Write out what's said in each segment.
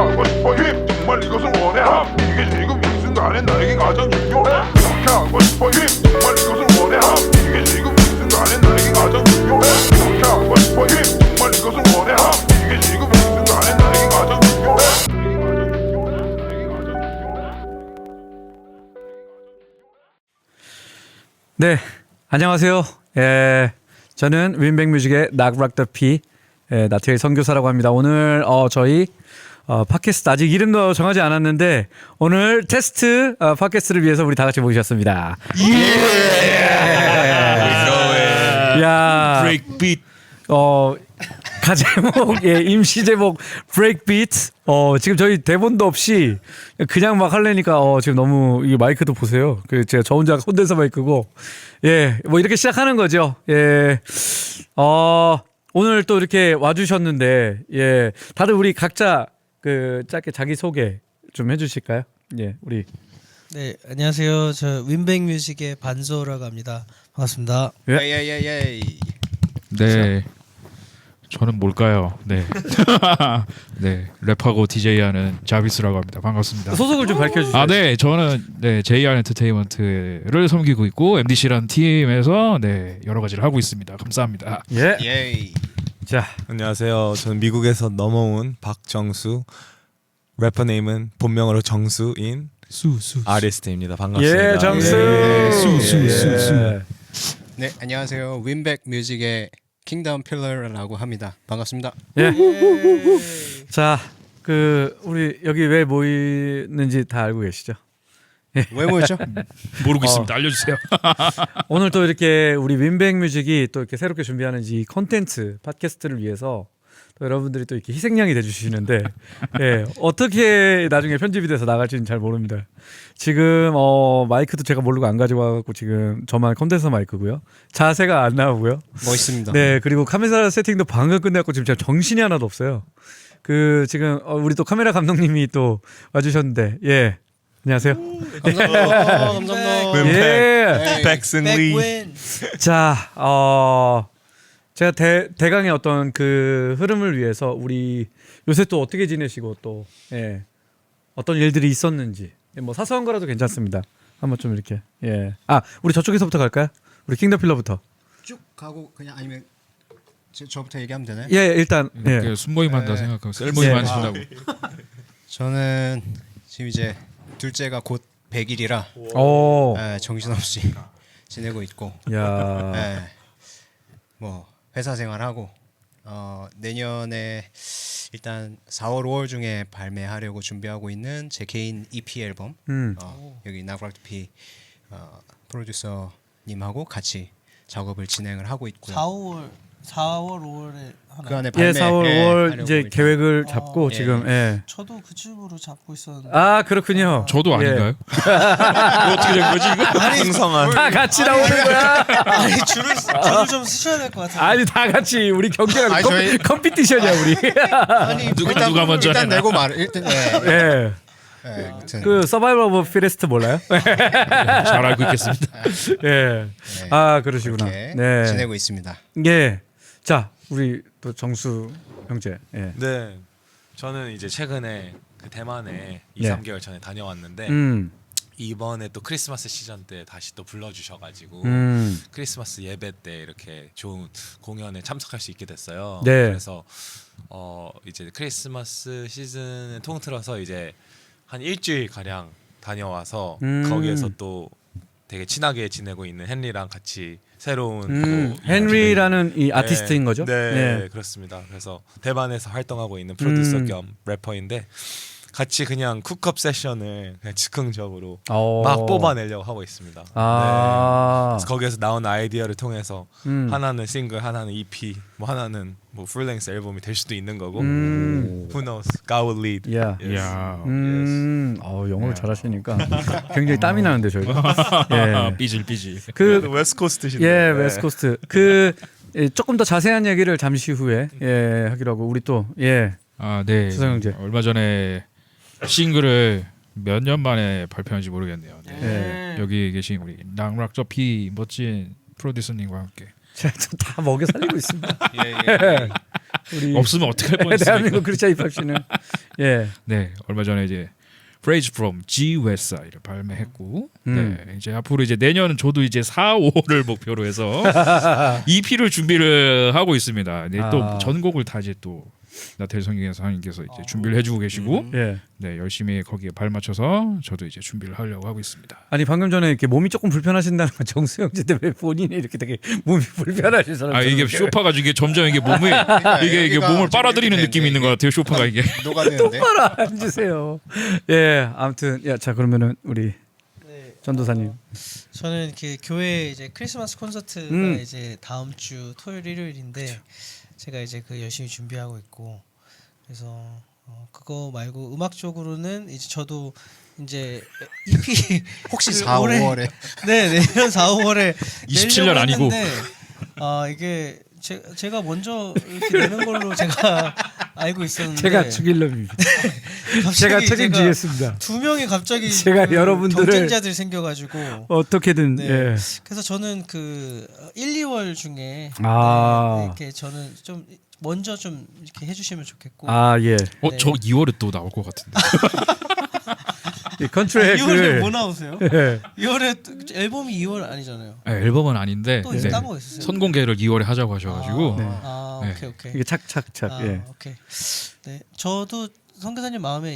하고 싶어 힘 정말 이것을 원해 함 이게 지금 이 순간에 나에게 가장 중요해 그렇게 하고 싶어 힘 정말 이것을 원해 함 이게 지금 이 순간에 나에게 가장 중요해 그렇게 하고 싶어 힘 정말 이것을 원해 함 이게 지금 이 순간에 나에게 가장 중요해. 네, 안녕하세요. 저는 윈백뮤직의 낙락더피 나태일 선교사라고 합니다. 오늘 저희 팟캐스트 아직 이름도 정하지 않았는데 오늘 테스트 팟캐스트를 위해서 우리 다 같이 모이셨습니다. 야, 브레이크빗. 가제목 임시 제목 브레이크비트. 지금 저희 대본도 없이 그냥 막 하려니까 지금 너무 이 마이크도 보세요. 제가 저 혼자 콘덴서 마이크고 뭐 이렇게 시작하는 거죠. 오늘 또 이렇게 와주셨는데 다들 우리 각자 짧게 자기 소개 좀 해주실까요? 우리 네, 안녕하세요. 저 윈백뮤직의 반소라고 합니다. 반갑습니다. 네. 저는 뭘까요? 네. 네. 랩하고 DJ하는 자비스라고 합니다. 반갑습니다. 소속을 좀 밝혀주세요. 네. 저는 JR 엔터테인먼트를 섬기고 있고 MDC라는 팀에서 여러 가지를 하고 있습니다. 감사합니다. 자, 안녕하세요. 저는 미국에서 넘어온 박정수. 래퍼 네임은 본명으로 정수인 아리스트입니다. 반갑습니다. 정수. 수. 네, 안녕하세요. 윈백 뮤직의 킹덤 필러라고 합니다. 반갑습니다. 자, 우리 여기 왜 모이는지 다 알고 계시죠? 왜 모였죠? 모르고 있습니다. 알려주세요. 오늘 또 이렇게 우리 윈백뮤직이 또 이렇게 새롭게 준비하는 이 콘텐츠 팟캐스트를 위해서 또 여러분들이 또 이렇게 희생양이 돼주시는데 어떻게 나중에 편집이 돼서 나갈지는 잘 모릅니다. 지금 마이크도 제가 모르고 안 가지고 와갖고 지금 저만 콘덴서 마이크고요. 자세가 안 나오고요. 멋있습니다. 네, 그리고 카메라 세팅도 방금 끝내갖고 지금 제가 정신이 하나도 없어요. 지금 우리 또 카메라 감독님이 또 와주셨는데 안녕하세요. 감사합니다. 백슨 리. 백윈. 자, 제가 대강의 어떤 흐름을 위해서 우리 요새 또 어떻게 지내시고 또 어떤 일들이 있었는지 뭐 사소한 거라도 괜찮습니다. 한번 좀 이렇게 우리 저쪽에서부터 갈까요? 우리 킹덤 필러부터. 쭉 가고 그냥 아니면 저부터 얘기하면 되나요? 일단 순모임 한다 생각하고 셀모임 하신다고. 저는 지금 이제 둘째가 곧 100일이라 정신없이 지내고 있고 야, 뭐 회사 생활하고 내년에 일단 4월 5월 중에 발매하려고 준비하고 있는 제 개인 EP 앨범 여기 나그락피 프로듀서님하고 같이 작업을 진행을 하고 있고요. 4월 5월에 하나. 그 안에 발매 4월 5월 이제 하려고 계획을 잡고 지금 저도 그 춤으로 잡고 있었는데. 그렇군요. 저도 아닌가요? 어떻게 된 거지 이거? 풍성한. 다 같이 나오는 거야. 아니 줄을 좀 쓰셔야 될 것 같아요. 아니 다 같이 우리 경쟁하는 아니, 저희- 컴피티션이야 우리. 아니 누가 먼저 일단 해나? 내고 말 일단 아무튼 서바이벌 오브 피레스트 몰라요? 잘 알고 있겠습니다. 그러시구나. 이렇게 지내고 있습니다. 자, 우리 또 정수 형제. 네. 저는 이제 최근에 대만에 2-3개월 전에 다녀왔는데 이번에 또 크리스마스 시즌 때 다시 또 불러주셔가지고 크리스마스 예배 때 이렇게 좋은 공연에 참석할 수 있게 됐어요. 네. 그래서 이제 크리스마스 시즌을 통틀어서 이제 한 일주일 가량 다녀와서 거기에서 또 되게 친하게 지내고 있는 헨리랑 같이 새로운 헨리라는 이 아티스트인 거죠? 네, 그렇습니다. 그래서 대만에서 활동하고 있는 프로듀서 겸 래퍼인데 같이 그냥 쿡업 세션을 그냥 즉흥적으로 막 뽑아내려고 하고 있습니다. 그래서 거기에서 나온 아이디어를 통해서 하나는 싱글, 하나는 EP, 뭐 하나는 뭐 풀랭스 앨범이 될 수도 있는 거고. Who knows? God will lead. 야. 야. 영어를 잘하시니까 굉장히 땀이 나는데 저희가. 삐질. 웨스트코스트시네요. 웨스트코스트. 조금 더 자세한 얘기를 잠시 후에 하기로 하고 우리 또 네. 수성 형제. 얼마 전에 싱글을 몇 년 만에 발표한지 모르겠네요. 여기 계신 우리 낭락저 피 멋진 프로듀서님과 함께 제가 다 먹여 살리고 있습니다. 우리 없으면 어떻게 할 뻔했습니까? 대한민국 그리차 힙합 씨는 예. 네, 얼마 전에 이제 Phrase from G West Side를 발매했고, 네, 이제 앞으로 이제 내년은 저도 이제 4, 5를 목표로 해서 EP를 준비를 하고 있습니다. 네, 또 전곡을 다 이제 또 나태일 성경사님께서 이제 준비를 해주고 계시고, 예. 네, 열심히 거기에 발맞춰서 저도 이제 준비를 하려고 하고 있습니다. 아니 방금 전에 이렇게 몸이 조금 불편하신다는 건 정수영 씨인데 왜 본인이 이렇게 되게 몸이 불편하신 사람? 아 이게 쇼파가 이게 점점 이게 몸에 이게 여기가 몸을 좀 빨아들이는 이렇게 느낌이 있는 것 같아요. 쇼파가 이게. 녹아내는데. 똑바로 앉으세요. 예, 아무튼 자 그러면은 우리 네. 전도사님. 저는 이렇게 교회 이제 크리스마스 콘서트가 이제 다음 주 토요일 일요일인데 제가 이제 그 열심히 준비하고 있고 그래서 그거 말고 음악적으로는 이제 저도 이제 EP 혹시 그 4, 올해- 5월에 네 내년 4, 5월에 27년 아니고. 이게 제가 먼저 이렇게 내는 걸로 제가 알고 있었는데 제가 죽일 놈입니다. 갑자기 제가 책임지겠습니다. 두 명이 갑자기 제가 그 여러분들을- 경쟁자들이 생겨가지고 어떻게든 네. 예. 그래서 저는 그 1, 2월 중에 아. 이렇게 저는 좀 먼저 좀 이렇게 해주시면 좋겠고 아 예. 저 2월에 또 나올 것 같은데. 이 컨트랙을 2월에 뭐 나오세요? 예. 2월에 앨범이 2월 아니잖아요. 네, 앨범은 아닌데 또 네. 딴 거 있으세요? 선공개를 2월에 하자고 하셔가지고 네. 네. 오케이. 이게 착착착. 예. 오케이. 네, 저도 성교사님 마음에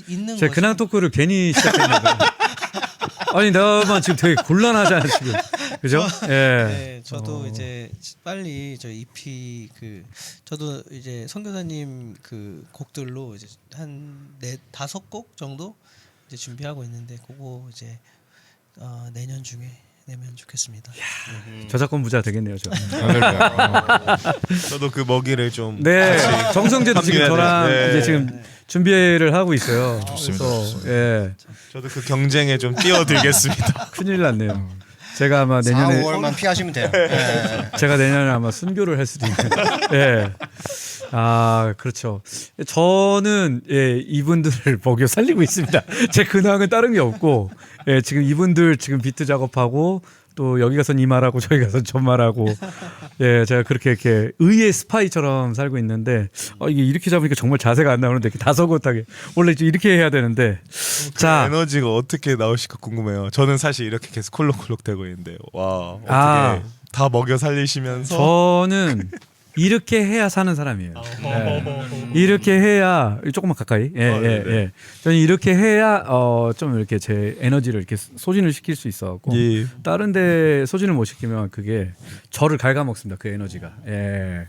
있는 제가 근황 토크를 괜히 시작했나 봐요. 아니 나만 지금 되게 곤란하잖아 지금. 그죠? 예. 네, 저도 이제 빨리 저 EP 저도 이제 성교사님 그 곡들로 이제 한 5곡 정도 이제 준비하고 있는데 그거 이제 내년 중에 내면 좋겠습니다. 저작권 부자 되겠네요 저. 저도 그 먹이를 좀 네. 정성재도 지금 합류해야 저랑 돼요. 네. 이제 지금 준비를 하고 있어요. 좋습니다, 그래서 좋습니다. 예. 저도 그 경쟁에 좀 뛰어들겠습니다. 큰일 났네요. 제가 아마 4, 내년에 5월만 피하시면 돼요. 네. 제가 내년에 아마 순교를 할 수도 있는. 예. 아 그렇죠. 저는 이분들을 먹여 살리고 있습니다. 제 근황은 다른 게 없고, 지금 이분들 지금 비트 작업하고 또 여기 가선 이 말하고 저기 가선 저 말하고, 제가 그렇게 이렇게 의의 스파이처럼 살고 있는데 이게 이렇게 잡으니까 정말 자세가 안 나오는데 이렇게 다소곳하게 원래 좀 이렇게 해야 되는데. 자, 에너지가 어떻게 나오실까 궁금해요. 저는 사실 이렇게 계속 콜록콜록 되고 있는데 와 어떻게 다 먹여 살리시면서 저는 이렇게 해야 사는 사람이에요. 네. 이렇게 해야 조금만 가까이. 예. 저는 이렇게 해야 좀 이렇게 제 에너지를 이렇게 소진을 시킬 수 있어갖고 예. 다른데 소진을 못 시키면 그게 저를 갉아먹습니다. 그 에너지가. 예.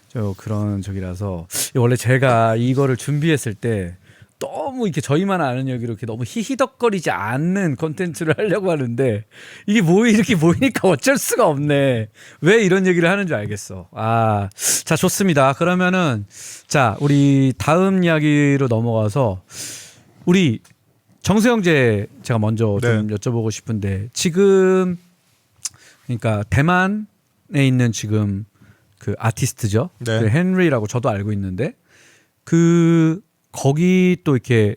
저 그런 적이라서 원래 제가 이거를 준비했을 때 너무 이렇게 저희만 아는 여기로 이렇게 너무 히히덕거리지 않는 콘텐츠를 하려고 하는데 이게 이렇게 모이니까 어쩔 수가 없네. 왜 이런 얘기를 하는 줄 알겠어. 자 좋습니다. 그러면은 자 우리 다음 이야기로 넘어가서 우리 정수영제 제가 먼저 좀 여쭤보고 싶은데 지금 그러니까 대만에 있는 지금 그 아티스트죠. 네. 그 헨리라고 저도 알고 있는데 거기 또 이렇게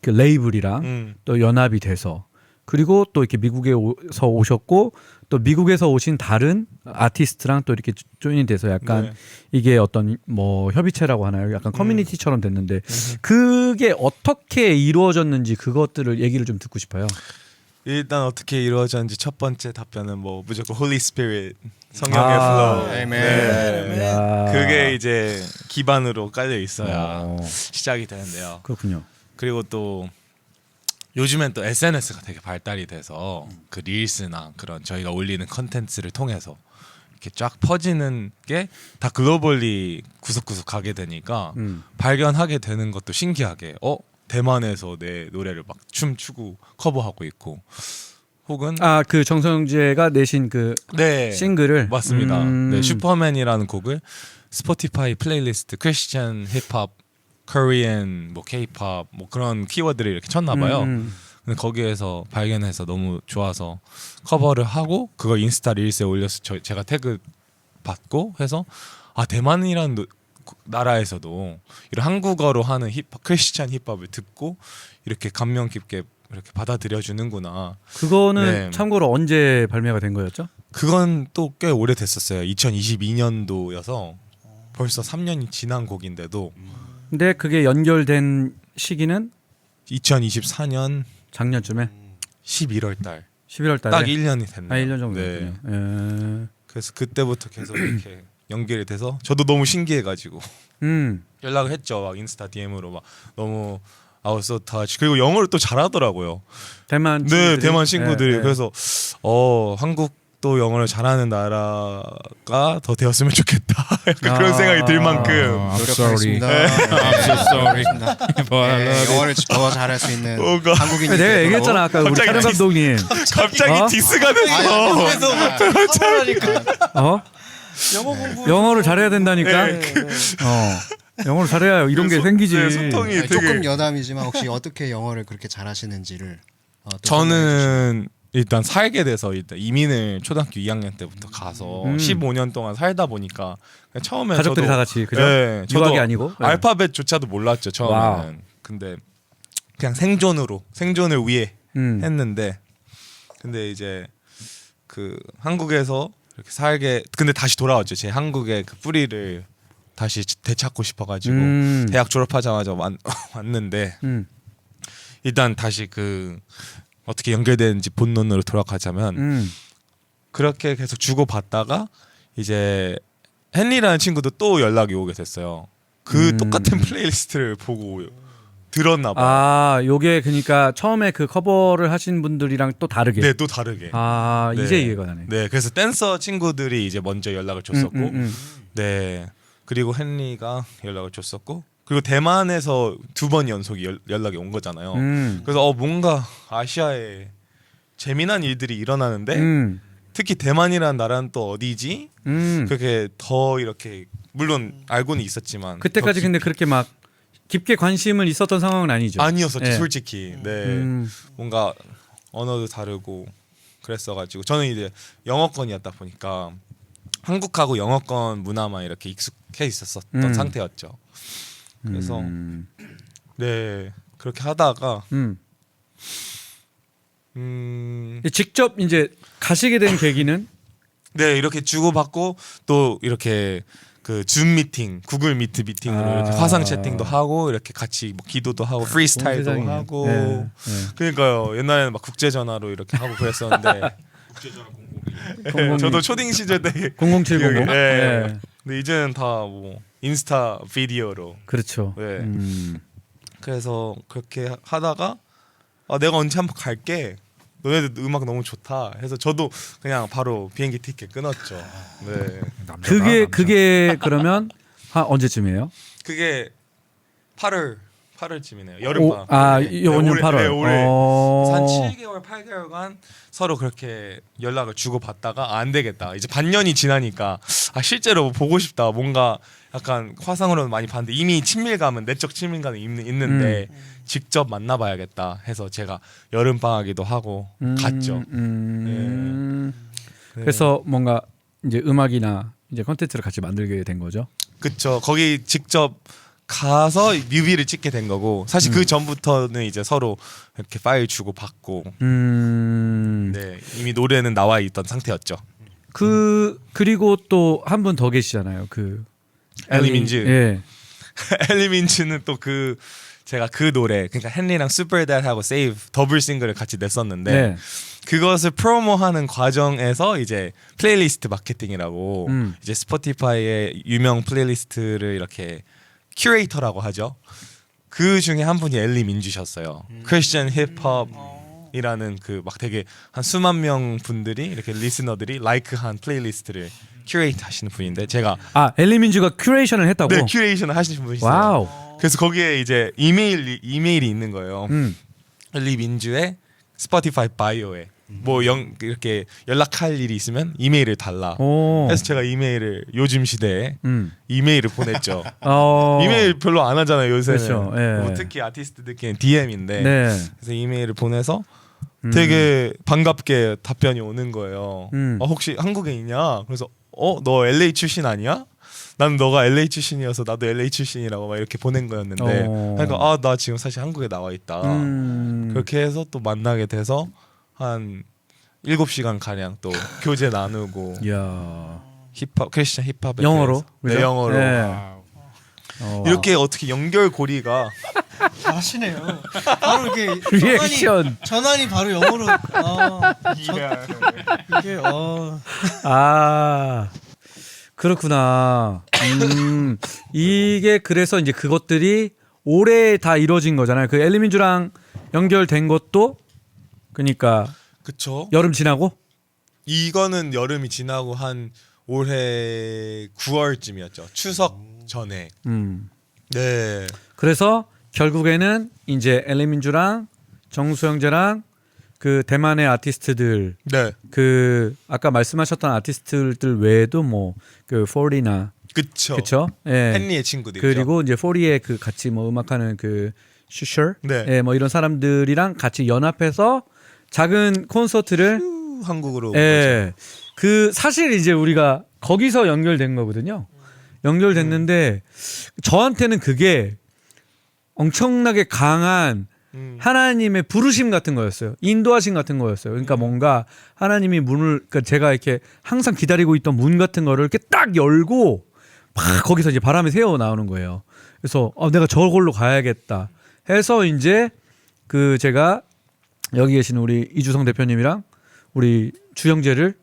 그 레이블이랑 또 연합이 돼서 그리고 또 이렇게 미국에서 오셨고 또 미국에서 오신 다른 아티스트랑 또 이렇게 조인이 돼서 약간 네. 이게 어떤 뭐 협의체라고 하나요? 약간 커뮤니티처럼 됐는데 그게 어떻게 이루어졌는지 그것들을 얘기를 좀 듣고 싶어요. 일단 어떻게 이루어졌는지 첫 번째 답변은 뭐 무조건 Holy Spirit 성령의 플로우. 아멘. 네. 야. 그게 이제 기반으로 깔려 있어야 어, 시작이 되는데요. 그렇군요. 그리고 또 요즘엔 또 SNS가 되게 발달이 돼서 그 릴스나 그런 저희가 올리는 컨텐츠를 통해서 이렇게 쫙 퍼지는 게 다 글로벌리 구석구석 가게 되니까 발견하게 되는 것도 신기하게 대만에서 내 노래를 막 춤추고 커버하고 있고 혹은 그 정성재가 내신 그 네 싱글을 맞습니다. 네, 슈퍼맨이라는 곡을 스포티파이 플레이리스트 크리스천 힙합, 코리안, 뭐 케이팝 뭐 그런 키워드를 이렇게 쳤나 봐요. 근데 거기에서 발견해서 너무 좋아서 커버를 하고 그걸 인스타 릴스에 올려서 제가 태그 받고 해서 대만이라는 나라에서도 이런 한국어로 하는 힙합, 크리스천 힙합을 듣고 이렇게 감명 깊게 이렇게 받아들여 주는구나. 그거는 네. 참고로 언제 발매가 된 거였죠? 그건 또 꽤 오래 됐었어요. 2022년도여서 벌써 3년이 지난 곡인데도 근데 그게 연결된 시기는 2024년 작년쯤에 11월 달. 11월 달에 딱 1년이 됐네요. 1년 정도 네. 됐군요. 그래서 그때부터 계속 이렇게 연결이 돼서 저도 너무 신기해가지고 연락을 했죠. 막 인스타 DM으로 막 너무 I was so touched. 그리고 영어를 또 잘하더라고요. 대만 네, 친구들이? 대만 친구들이. 네, 네. 그래서 한국도 영어를 잘하는 나라가 더 되었으면 좋겠다. 약간 그런 생각이 들 만큼. I'm sorry. 노력하겠습니다. I'm so sorry. But I 네, love it. 영어를 더 잘할 수 있는 뭔가 한국인이 내가 되도록. 얘기했잖아 아까 우리 갑자기 촬영 감독님 갑자기 어? 디스가 됐어. 영어 공부 영어를 잘해야 된다니까. 영어를 잘해야 이런 게 생기지. 네, 소통이 아니, 되게. 조금 여담이지만 혹시 어떻게 영어를 그렇게 잘하시는지를 또 저는 일단 살게 돼서 일단 이민을 초등학교 2학년 때부터 가서 15년 동안 살다 보니까 처음에 가족들이 저도, 다 같이 그죠? 네, 저도 유학이 아니고. 네. 알파벳조차도 몰랐죠 처음에는. 와우. 근데 그냥 생존을 위해 했는데 근데 이제 그 한국에서 이렇게 살게 근데 다시 돌아왔죠. 제 한국의 그 뿌리를 다시 되찾고 싶어가지고 대학 졸업하자마자 왔는데 일단 다시 그 어떻게 연결되는지 본론으로 돌아가자면 그렇게 계속 주고받다가 이제 헨리라는 친구도 또 연락이 오게 됐어요. 그 똑같은 플레이리스트를 보고 들었나 봐요. 아, 요게 그러니까 처음에 그 커버를 하신 분들이랑 또 다르게. 네, 또 다르게. 아, 네. 이제 이해가 나네. 네, 그래서 댄서 친구들이 이제 먼저 연락을 줬었고, 네, 그리고 헨리가 연락을 줬었고, 그리고 대만에서 2번 연속이 연락이 온 거잖아요. 그래서 뭔가 아시아에 재미난 일들이 일어나는데, 특히 대만이라는 나라는 또 어디지? 그렇게 더 이렇게 물론 알고는 있었지만 그때까지 더 근데 그렇게 막 깊게 관심은 있었던 상황은 아니죠. 아니었었죠, 네. 솔직히. 네, 뭔가 언어도 다르고 그랬어가지고 저는 이제 영어권이었다 보니까 한국하고 영어권 문화만 이렇게 익숙해 있었던 상태였죠. 그래서 네 그렇게 하다가 직접 이제 가시게 된 계기는 네 이렇게 주고받고 또 이렇게 그 줌 미팅, 구글 미트 미팅으로 이렇게 화상 채팅도 하고 이렇게 같이 뭐 기도도 하고 프리스타일도 세상이네. 하고 네, 그러니까요 옛날에는 막 국제 전화로 이렇게 하고 그랬었는데 저도 초딩 시절 때 0070. 기억이- 네. 네. 근데 이제는 다 뭐 인스타 비디오로 그렇죠. 네. 그래서 그렇게 하다가 내가 언제 한번 갈게. 너네들 음악 너무 좋다 해서 저도 그냥 바로 비행기 티켓 끊었죠. 네. 그게 그러면 언제쯤이에요? 그게 8월쯤이네요. 여름방. 이번 8월. 네, 올해. 한 7개월, 8개월간 서로 그렇게 연락을 주고 받다가 안 되겠다. 이제 반년이 지나니까 실제로 보고 싶다. 뭔가 약간 화상으로는 많이 봤는데 이미 친밀감은 내적 친밀감이 있는데 직접 만나봐야겠다 해서 제가 여름 방학이기도 하고 갔죠. 그래서 뭔가 이제 음악이나 이제 컨텐츠를 같이 만들게 된 거죠. 그쵸. 거기 직접 가서 뮤비를 찍게 된 거고 사실 그 전부터는 이제 서로 이렇게 파일 주고 받고 네 이미 노래는 나와 있던 상태였죠. 그리고 또 한 분 더 계시잖아요. 그 엘리 민즈. 예. 엘리 민즈는 또 제가 그 노래 그러니까 헨리랑 슈퍼댓하고 세이브 더블 싱글을 같이 냈었는데 네. 그것을 프로모하는 과정에서 이제 플레이리스트 마케팅이라고 이제 스포티파이의 유명 플레이리스트를 이렇게 큐레이터라고 하죠. 그 중에 한 분이 엘리 민주셨어요. 크리스천 힙합이라는 그 막 되게 한 수만 명 분들이 이렇게 리스너들이 라이크한 플레이리스트를 큐레이트 하시는 분인데 제가 엘리민주가 큐레이션을 했다고. 네 큐레이션을 하시는 분이세요. 와우. 그래서 거기에 이제 이메일이 있는 거예요. 엘리 민주의 스포티파이 바이오에 이렇게 연락할 일이 있으면 이메일을 달라. 그래서 제가 이메일을 요즘 시대에 이메일을 보냈죠. 이메일 별로 안 하잖아요 요새는. 그렇죠. 예. 뭐 특히 아티스트들끼리는 DM인데. 네. 그래서 이메일을 보내서 되게 반갑게 답변이 오는 거예요. 혹시 한국에 있냐? 그래서 너 LA 출신 아니야? 나는 너가 LA 출신이어서 나도 LA 출신이라고 막 이렇게 보낸 거였는데 그러니까 나 지금 사실 한국에 나와 있다. 그렇게 해서 또 만나게 돼서 한 7시간 가량 또 교제 나누고 이야. 힙합 크리스천 힙합에 영어로? 대해서. 네, 그죠? 영어로. 네. 와우. 이렇게 어떻게 연결고리가 잘하시네요. 바로 이렇게 리액션. 전환이 바로 영어로. 이게 아 그렇구나. 이게 그래서 이제 그것들이 올해 다 이루어진 거잖아요. 그 엘리민주랑 연결된 것도 그러니까 그쵸. 여름 지나고. 이거는 여름이 지나고 한 올해 9월쯤이었죠. 추석 전에. 네. 그래서 결국에는 이제 엘리민주랑 정수 형제랑 그 대만의 아티스트들 네. 그 아까 말씀하셨던 아티스트들 외에도 뭐 그 포리나 그쵸. 그쵸? 예. 헨리의 친구들. 그리고 이제 포리의 그 같이 뭐 음악하는 그 슈셔, 네. 예, 뭐 이런 사람들이랑 같이 연합해서 작은 콘서트를 한국으로 온 예. 그 사실 이제 우리가 거기서 연결된 거거든요. 연결됐는데 저한테는 그게 엄청나게 강한 하나님의 부르심 같은 거였어요. 인도하심 같은 거였어요. 그러니까 뭔가 하나님이 문을 그러니까 제가 이렇게 항상 기다리고 있던 문 같은 거를 이렇게 딱 열고 막 거기서 이제 바람이 새어 나오는 거예요. 그래서 내가 저걸로 가야겠다 해서 이제 그 제가 여기 계시는 우리 이주성 대표님이랑 우리 주영재를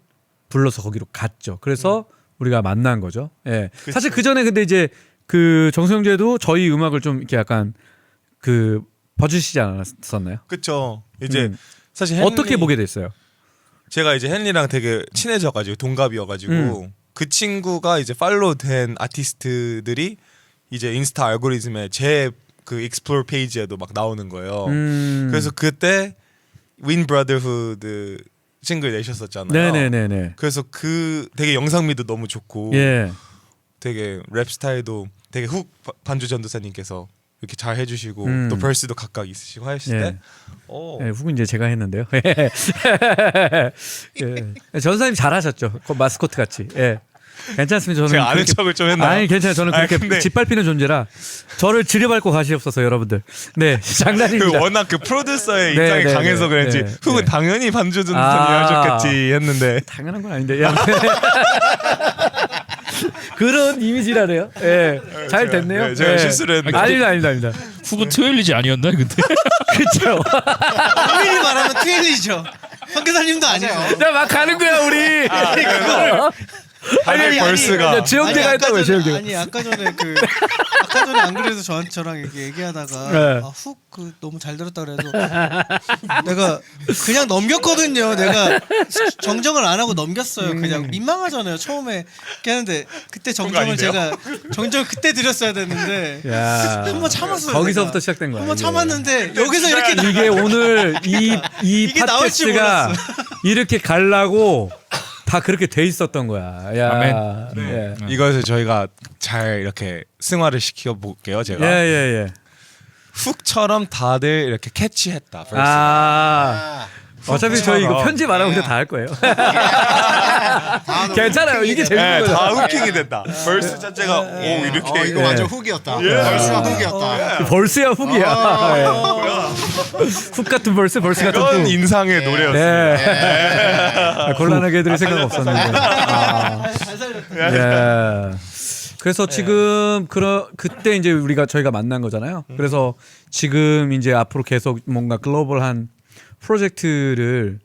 불러서 거기로 갔죠. 그래서 우리가 만난 거죠. 예. 사실 그 전에 근데 이제 그 정수영재도 저희 음악을 좀 이렇게 약간 그 봐주시지 않았었나요? 그쵸. 이제 사실 헨리, 어떻게 보게 됐어요? 제가 이제 헨리랑 되게 친해져가지고 동갑이어가지고 그 친구가 이제 팔로우된 아티스트들이 이제 인스타 알고리즘에 제 그 익스플로어 페이지에도 막 나오는 거예요. 그래서 그때 윈 브라더후드 싱글 내셨었잖아요. 네네네네. 그래서 그 되게 영상미도 너무 좋고 예. 되게 랩 스타일도 되게 훅 반주 전도사님께서 이렇게 잘 해주시고 또 벌스도 각각 있으시고 하실 예. 때 예, 후은 이제 제가 했는데요. 예. 전사님 잘하셨죠. 그 마스코트 같이. 예. 괜찮습니다. 저는 제가 아는 그렇게- 척을 좀 했나요? 아니 괜찮아요. 저는 그렇게 근데 짓밟히는 존재라 저를 지려밟고 가시옵소서 여러분들. 네, 그 장난입니다. 워낙 그 프로듀서의 네, 입장이 네, 강해서 네, 그런지 네, 훅은 네. 당연히 반주 전도사님 아. 하셨겠지 했는데 당연한 건 아닌데. 야. 그런 이미지라네요. 예, 잘 됐네요. 네, 제가 예. 실수를 했는데. 아닙니다. 후보 트웰리지 아니었나 근데? 그렇죠. 엄밀히 말하면 트윈이죠. 황교사님도 아니죠. 자, 막 가는 거야 우리. 아니 벌스가 지영재가 아니, 했다고요. 지영재가. 아니 아까 전에 안 그래도 저랑 이렇게 얘기하다가 네. 훅 그 너무 잘 들었다 그래도 내가 그냥 넘겼거든요. 내가 정정을 안 하고 넘겼어요. 그냥 민망하잖아요. 처음에 이렇게 하는데 그때 정정을 제가 정정을 그때 드렸어야 됐는데 야. 한번 참았어요. 거기서부터 내가. 시작된 거야. 한번 이게. 참았는데 여기서 이렇게 이게 오늘 이 이게 나올 줄 팟캐스트가 몰랐어. 이렇게 가려고 다 그렇게 돼 있었던 거야. 야. 아멘. 예. 이것을 저희가 잘 이렇게 승화를 시켜 볼게요. 제가 예. 훅처럼 다들 이렇게 캐치했다. 벌스. 어차피 저희 이거 편집 안 하고 그냥 다 할 거예요. 괜찮아요. 이게 재밌는 네, 거죠. 다 후킹이 됐다. 벌스 자체가 오 이렇게 이거 완전 훅이었다. 벌스가 훅이었다. 벌스야 훅이야. 예. 훅 같은 벌스 같은 그런 훅. 인상의 노래였어요. 네. 곤란하게 해드릴 생각 없었는데. 예. 그래서 지금 그때 이제 저희가 만난 거잖아요. 그래서 지금 이제 앞으로 계속 뭔가 글로벌한 프로젝트를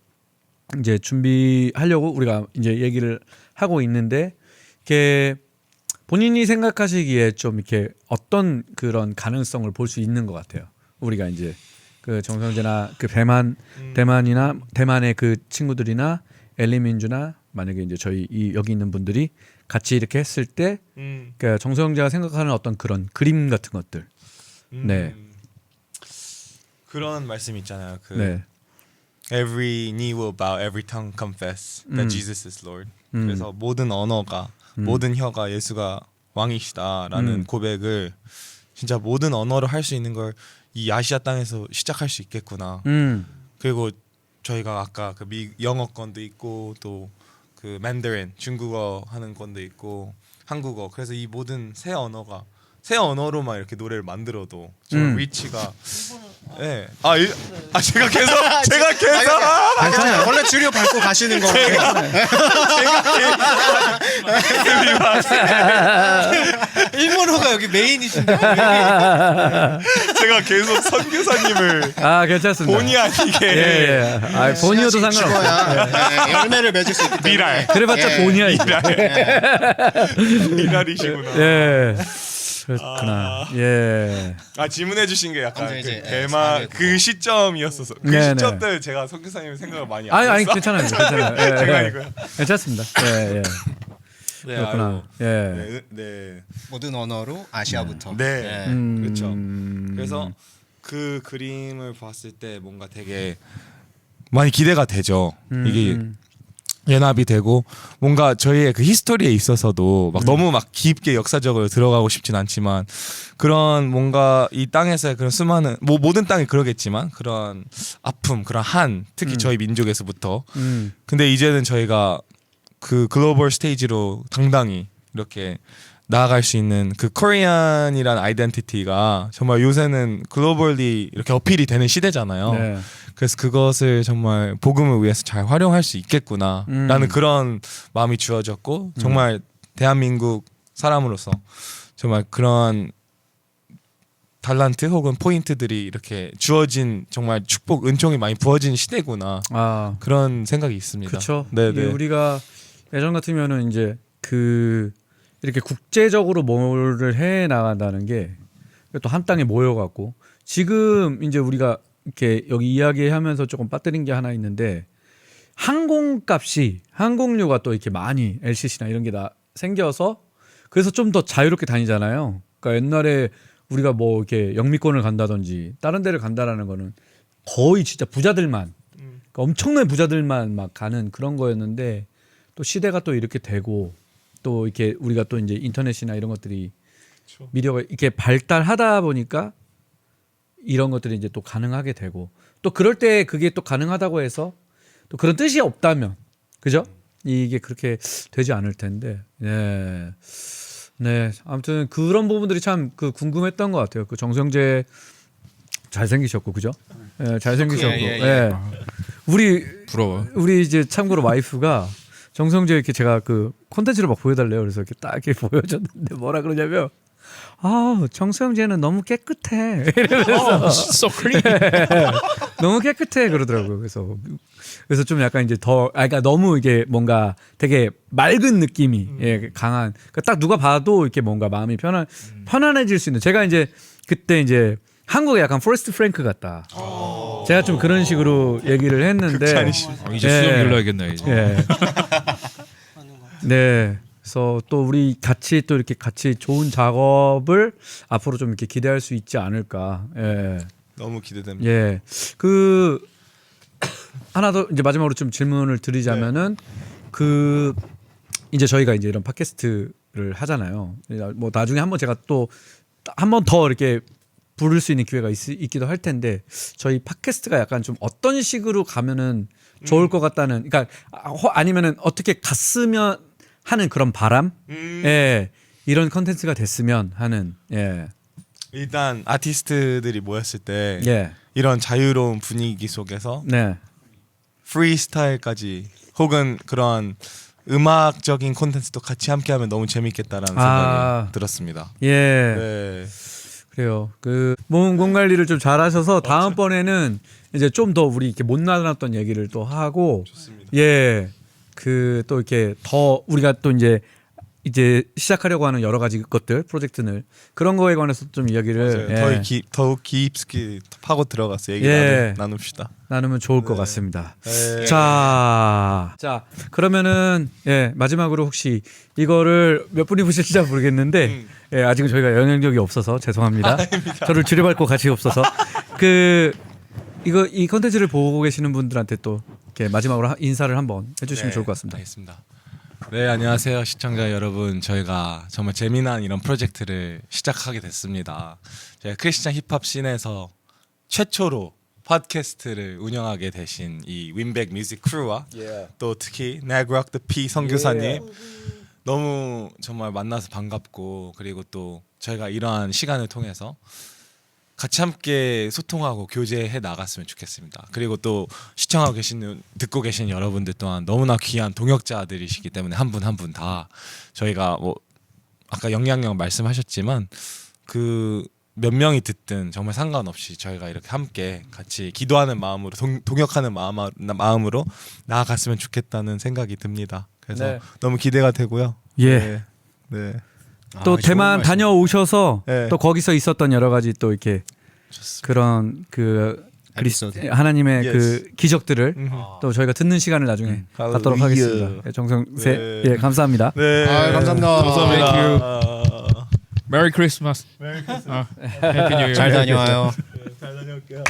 이제 준비하려고 우리가 이제 얘기를 하고 있는데 이렇게 본인이 생각하시기에 좀 이렇게 어떤 그런 가능성을 볼 수 있는 것 같아요. 우리가 이제 그 정성재나 그 대만의 그 친구들이나 엘리민주나 만약에 이제 저희 여기 있는 분들이 같이 이렇게 했을 때 그러니까 정성재가 생각하는 어떤 그런 그림 같은 것들. 네. 그런 말씀 있잖아요. 그 네. Every knee will bow, every tongue confess that Jesus is Lord. 그래서 모든 언어가 모든 혀가 예수가 왕이시다라는 고백을 진짜 모든 언어로 할 수 있는 걸 이 아시아 땅에서 시작할 수 있겠구나. 그리고 저희가 아까 그 영어권도 있고 또 그 맨더린 중국어 하는 건도 있고 한국어. 그래서 이 모든 새 언어로만 이렇게 노래를 만들어도 저 리치가 예. 아 제가 계속 괜찮아요. 원래 줄여 밟고 가시는 거. 일본어가 여기 메인이신데. 제가 계속 선교사님을 아 괜찮습니다. 본의 아니게 예. 아 본이어도 상관없어요. 죽어야 열매를 맺을 수 있기 때문에. 미랄 그래봤자 본이야 이제. 미랄이시구나. 예. 그렇구나. 예. 아 질문해 주신 게 약간 완전 그 이제, 대마 예, 그 시점이었어서 그 네네. 시점 때 제가 선교사님 생각을 많이 안 아니 했어. 괜찮아요. 괜찮아요. 예, 제가 예. 이거요. 괜찮습니다. 예. 네, 그렇구나. 아이고. 예. 네. 모든 언어로 아시아부터. 네. 네. 그렇죠. 그래서 그 그림을 봤을 때 뭔가 되게 많이 기대가 되죠. 이게 연합이 되고 뭔가 저희의 그 히스토리에 있어서도 막 너무 막 깊게 역사적으로 들어가고 싶진 않지만 그런 뭔가 이 땅에서의 그런 수많은 뭐 모든 땅이 그러겠지만 그런 아픔, 그런 한 특히 저희 민족에서부터 근데 이제는 저희가 그 글로벌 스테이지로 당당히 이렇게 나아갈 수 있는 그 코리안이라는 아이덴티티가 정말 요새는 글로벌리 이렇게 어필이 되는 시대잖아요. 네. 그래서 그것을 정말 복음을 위해서 잘 활용할 수 있겠구나라는 그런 마음이 주어졌고 정말 대한민국 사람으로서 정말 그런 달란트 혹은 포인트들이 이렇게 주어진 정말 축복 은총이 많이 부어진 시대구나 아 그런 생각이 있습니다. 그렇죠. 네네. 우리가 예전 같으면은 이제 그 이렇게 국제적으로 뭐를 해 나간다는 게 또 한 땅에 모여갖고 지금 이제 우리가 이렇게 여기 이야기하면서 조금 빠뜨린 게 하나 있는데 항공값이 항공료가 또 이렇게 많이 LCC나 이런 게 다 생겨서 그래서 좀 더 자유롭게 다니잖아요. 그러니까 옛날에 우리가 뭐 이렇게 영미권을 간다든지 다른 데를 간다라는 거는 거의 진짜 부자들만 그러니까 엄청난 부자들만 막 가는 그런 거였는데 또 시대가 또 이렇게 되고 또 이렇게 우리가 또 이제 인터넷이나 이런 것들이 그렇죠. 미디어가 이렇게 발달하다 보니까 이런 것들이 이제 또 가능하게 되고 또 그럴 때 그게 또 가능하다고 해서 또 그런 뜻이 없다면 그죠? 이게 그렇게 되지 않을 텐데 네, 네 아무튼 그런 부분들이 참 그 궁금했던 것 같아요. 그 정성재 잘생기셨고 그죠? 예, 잘생기셨고 예. 우리 이제 참고로 와이프가 정성재 이렇게 제가 그 콘텐츠를 막 보여달래요. 그래서 이렇게 딱 이렇게 보여줬는데 뭐라 그러냐면 아 정성재는 너무 깨끗해 이러면서 so clean. 너무 깨끗해 그러더라고요. 그래서 좀 약간 이제 더 그러니까 너무 이게 뭔가 되게 맑은 느낌이 예, 강한 그러니까 딱 누가 봐도 이렇게 뭔가 마음이 편안해질 수 있는 제가 이제 그때 이제 한국의 약간 포레스트 프랭크 같다. 제가 좀 그런 식으로 얘기를 했는데 이제 수염 길러야겠네 이제. 예. 네. 그래서 또 우리 같이 또 이렇게 같이 좋은 작업을 앞으로 좀 이렇게 기대할 수 있지 않을까. 예. 너무 기대됩니다. 예. 그 하나 더 이제 마지막으로 좀 질문을 드리자면은 그 이제 저희가 이제 이런 팟캐스트를 하잖아요. 뭐 나중에 한번 제가 또 한 번 더 이렇게 부를 수 있는 기회가 있기도 할 텐데 저희 팟캐스트가 약간 좀 어떤 식으로 가면은 좋을 것 같다는 그러니까 아니면은 어떻게 갔으면 하는 그런 바람 예 이런 컨텐츠가 됐으면 하는 예 일단 아티스트들이 모였을 때 예. 이런 자유로운 분위기 속에서 네. 프리스타일까지 혹은 그런 음악적인 콘텐츠도 같이 함께하면 너무 재밌겠다라는 생각이 들었습니다. 예. 네. 그래요. 그 몸 관리를 좀 잘하셔서 다음번에는 이제 좀 더 우리 이렇게 못 나눴던 얘기를 또 하고 좋습니다. 예. 그 또 이렇게 더 우리가 또 이제 시작하려고 하는 여러 가지 것들 프로젝트들 그런 거에 관해서 좀 이야기를 맞아요. 더욱 깊이 파고 들어가서 얘기 예. 나눕시다. 나누면 좋을 것 같습니다. 네. 자 그러면은 예 마지막으로 혹시 이거를 몇 분이 보실지 잘 모르겠는데 예, 아직은 저희가 영향력이 없어서 죄송합니다. 저를 줄여밟고 같이 없어서 이 컨텐츠를 보고 계시는 분들한테 또 이렇게 마지막으로 인사를 한번 해주시면 좋을 것 같습니다. 알겠습니다. 네, 안녕하세요 시청자 여러분. 저희가 정말 재미난 이런 프로젝트를 시작하게 됐습니다. 저희가 크리스찬 힙합 씬에서 최초로 팟캐스트를 운영하게 되신 이 윈백 뮤직 크루와 또 특히 나그락 더 P 선교사님 너무 정말 만나서 반갑고 그리고 또 저희가 이러한 시간을 통해서 같이 함께 소통하고 교제해 나갔으면 좋겠습니다. 그리고 또 시청하고 계시는 듣고 계신 여러분들 또한 너무나 귀한 동역자들이시기 때문에 한 분 한 분 다 저희가 뭐 아까 영양영 말씀하셨지만 그 몇 명이 듣든 정말 상관없이 저희가 이렇게 함께 같이 기도하는 마음으로 동역하는 마음으로 나아갔으면 좋겠다는 생각이 듭니다. 그래서 네. 너무 기대가 되고요. 예. 네. 네. 또 좋은 대만 말씀. 다녀오셔서 네. 또 거기서 있었던 여러 가지 또 이렇게 좋습니다. 그런 그 에피소드. 하나님의 Yes. 그 기적들을 또 저희가 듣는 시간을 나중에 갖도록 하겠습니다. 네, 정성세 네. 예 감사합니다. 네. 감사합니다. 감사합니다. 메리 크리스마스. 해피 뉴 이어. 잘 다녀와요. 잘 다녀올게요.